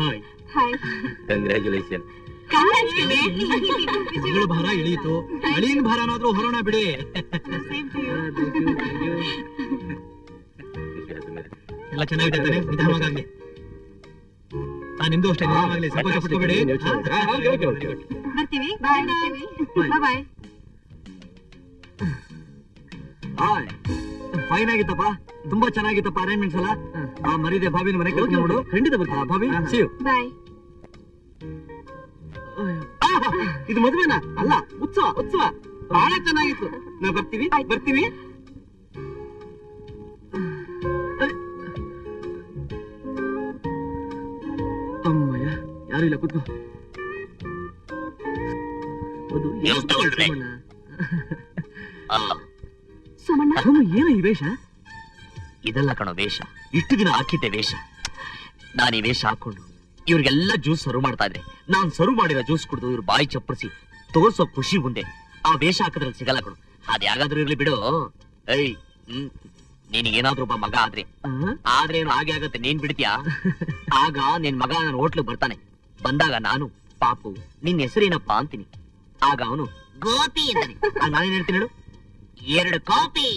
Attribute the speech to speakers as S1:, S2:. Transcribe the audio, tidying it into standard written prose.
S1: Hi
S2: hi.
S3: Congratulation.
S1: ಮಗಳ ಭಾರ ಇಳಿಯಿತು, ಅಳಿಯನ್ ಭಾರನಾದ್ರೂ ಹೊರೋಣ ಬಿಡಿ. ಎಲ್ಲ ಚೆನ್ನಾಗಿದೆ ತಾನೆ? ನಿಧಾನವಾಗಲಿ. ನಿಮ್ದು ಅಷ್ಟೇ, ನಿಧಾನವಾಗಲಿ, ಸಂಕೋಚ ಪಟ್ಕೋಬೇಡಿ.
S2: ಬರ್ತೀವಿ. ಬಾಯ್.
S4: ಹಾಯ್, ಫೈನ್ ಆಗಿತ್ತಪ್ಪ, ತುಂಬಾ ಚೆನ್ನಾಗಿತ್ತಪ್ಪ ಅರೇಂಜ್ಮೆಂಟ್ಸ್ ಎಲ್ಲ. ಮರಿದೆ ಭಾವಿನ ಮನೆ ಕರ್ಕೊಂಡು ನೋಡು. ಖಂಡಿತ ಬರ್ತಾ ಭಾವಿ. See you.
S2: ಬಾಯ್.
S4: ಇದು ಮದುವೆನಾ? ಅಲ್ಲ, ಉತ್ಸವ ಬಹಳ ಚೆನ್ನಾಗಿತ್ತು. ನಾವು ಬರ್ತೀವಿ. ಅಮ್ಮಯ್ಯ, ಯಾರು ಇಲ್ಲ, ಕೂತ್ಕೋ. ಏನ ಈ ವೇಷ?
S3: ಇದೆಲ್ಲ ಕಣೋ ವೇಷ. ಇಷ್ಟು ದಿನ ಹಾಕಿದ್ದೆ ವೇಷ. ನಾನು ಈ ವೇಷ ಹಾಕೊಂಡು ಇವ್ರಿಗೆಲ್ಲ ಜ್ಯೂಸ್ ಸರ್ವ್ ಮಾಡ್ತಾ ಇದ್ರೆ, ನಾನ್ ಸರ್ವ್ ಮಾಡಿರೋ ಜ್ಯೂಸ್ ಕುಡಿದು ಇವ್ರು ಬಾಯಿ ಚಪ್ಪರಿಸಿ ತೋರ್ಸೋ ಖುಷಿ ಮುಂದೆ ಆ ವೇಷ ಹಾಕಿದ್ರಲ್ಲಿ ಸಿಗಲ್ಲ ಕಣು. ಅದ್ ಯಾಗಾದ್ರೂ ಇರ್ಲಿ ಬಿಡು. ಏಯ್, ನಿನಗೇನಾದ್ರೂ ಒಬ್ಬ ಮಗ ಆದ್ರೆ ಏನು ಹಾಗೆ ಆಗತ್ತೆ, ನೀನ್ ಬಿಡ್ತೀಯಾ? ಆಗ ನಿನ್ ಮಗ ನನ್ನ ಹೋಟ್ಲಿಗೆ ಬರ್ತಾನೆ. ಬಂದಾಗ ನಾನು, ಪಾಪು ನಿನ್ ಹೆಸರೇನಪ್ಪ ಅಂತೀನಿ. ಆಗ ಅವನು ಗೋಪಿ ಅಂತಾನೆ. ನಾನೇನ್ ಹೇಳ್ತೀನಿ ಹೇಳು? 2 ಕಾಪಿ.